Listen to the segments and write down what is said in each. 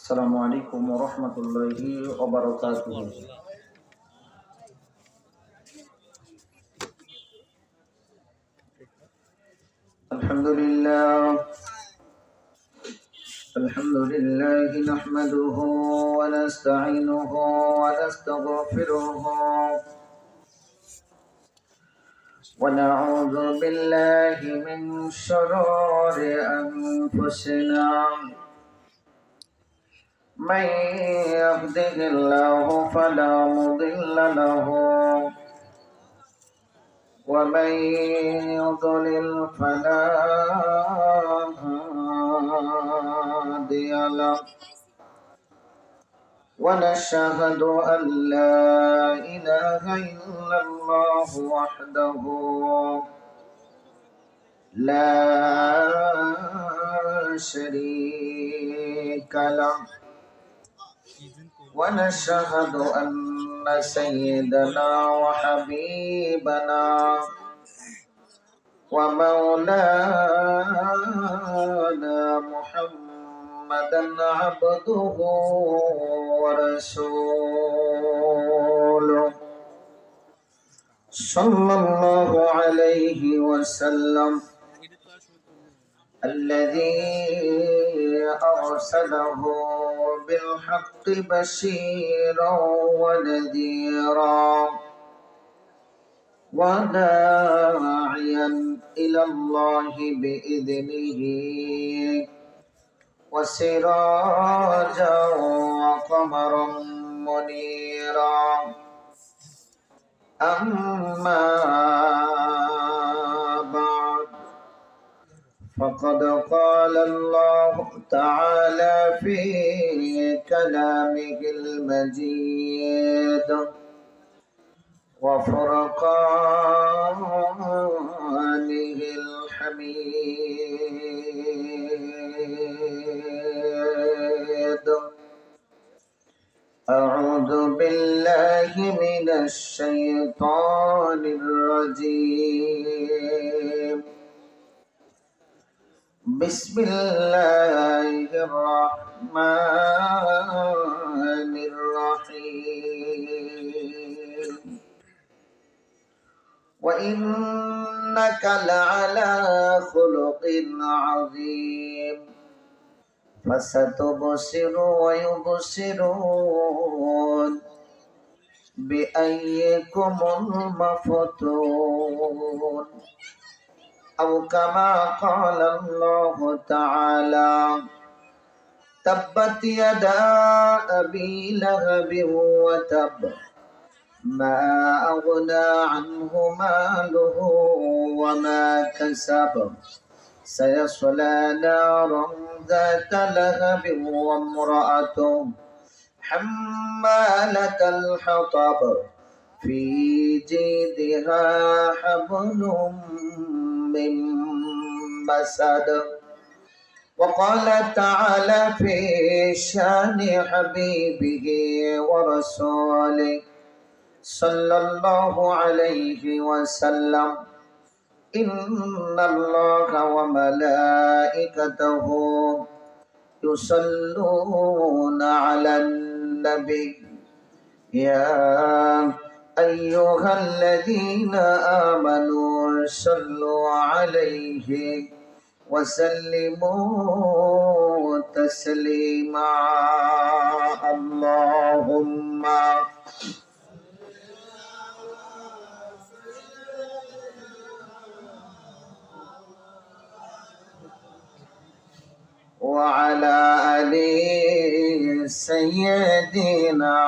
السلام عليكم ورحمة الله وبركاته. الحمد لله نحمده ونستعينه ونستغفره ونعوذ بالله من شرور أنفسنا. من يهده الله فلا مضل له ومن يضلل فلا هادي له ونشهد أن لا إله إلا الله وحده لا شريك له ونشهد أن سيدنا وحبيبنا ومولانا محمدا عبده ورسوله صلى الله عليه وسلم الذي أرسله بالحق بشيرا ونذيرا وداعيا إلى الله بإذنه وسراجا وقمرا منيرا. أما بعد فقد قال الله تعالى في كلامه المجيد وفرقانه الحميد. أعوذ بالله من الشيطان الرجيم. بسم الله الرحمن الرحيم. وإنك لعلى خلق عظيم فستبصر ويبصرون بأيكم المفتون أو كما قال الله تعالى تبت يدا أبي لهب وتب ما أغنى عنه ماله وما كسب سيصلى نارا ذات لهب وامرأته حمالة الحطب في جيدها حبل من مسد. وقال تعالى في شان حبيبه ورسوله صلى الله عليه وسلم إن الله وملائكته يصلون على النبي يا أيها الذين آمنوا صلوا عليه وسلموا تسليما. اللهم وعلى آل سيدنا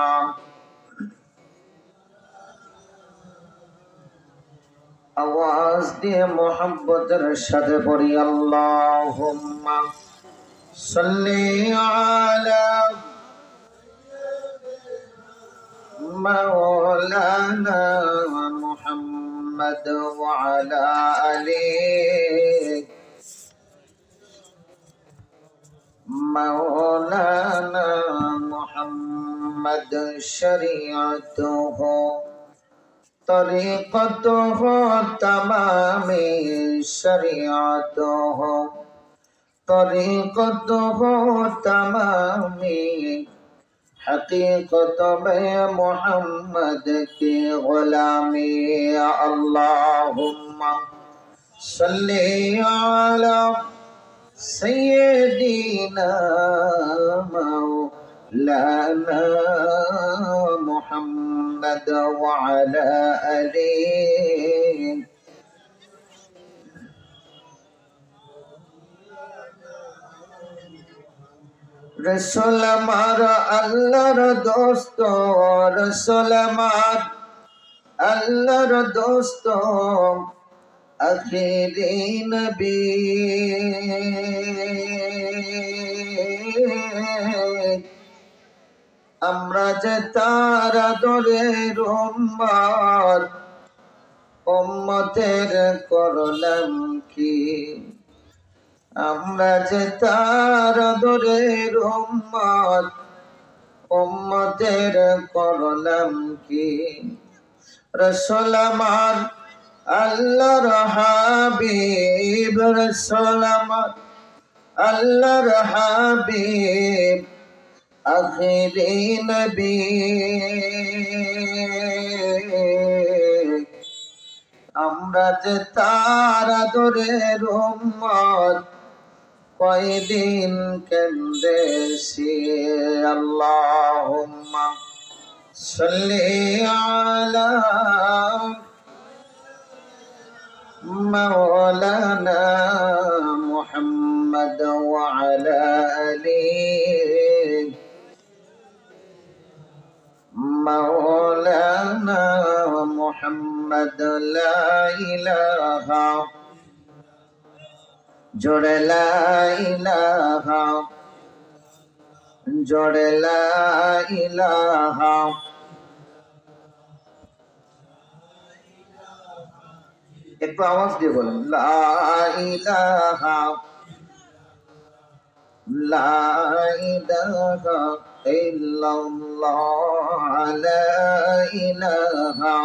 आवाज दिए मोहब्बतेर साथे पढ़ी अल्लाहुम्मा सल्ली अला मौलाना मुहम्मद व अला आलि मौलाना मुहम्मद शरीअतुहु तरीक़तुहु तमामी शरीअतुहु तरीक़त हो तमामी हकीकत में मोहम्मद की गुलामी। अल्लाहुम्मा सल्ली अला सय्यिदीना मौलाना मुहम्मद व अला आलिहि। रसूल हमारा अल्लाहर दोस्त, रसूल हमारा अल्लाहर दोस्त, आखिरी नबी। আমরা যে তার আদরের উম্মত, উম্মতের করলাম কি? আমরা যে তার আদরের উম্মত, উম্মতের করলাম কি? রাসূল আমার আল্লাহর হাবিব, রাসূল আমার আল্লাহর হাবিব, আখিরি নবী। আমরা যে তার আদরের উম্মত, কয়দিন কেন্দেছি। আল্লাহুম্মা সাল্লি আলা মাওলানা মুহাম্মদ ওয়া আলা আলিহি মাওলানা মুহাম্মদ। লা ইলাহা জোড়ে লা ইলাহা, জোড়ে লা ইলাহা। একটু আওয়াজ দিয়ে বলেন, লা ইলাহা, লা ইলাহা ইল্লাল্লাহ, লা ইলাহা,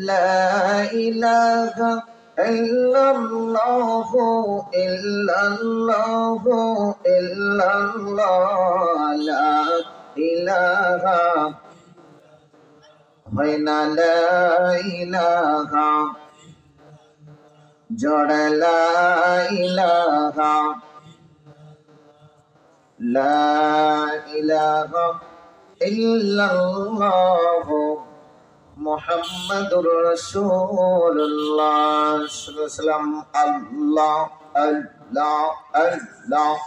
লা ইলাহা ইল্লাল্লাহ, ইল্লাল্লাহ, ইল্লাল্লাহ, লা ইলাহা হয় না, লা ইলাহা জোড়ে লা ইলাহা, লা ইলাহা ইল্লাল্লাহ মুহাম্মাদুর রাসূলুল্লাহ সাল্লাল্লাহু আলাইহি ওয়াসাল্লাম। আল্লাহ আল্লাহ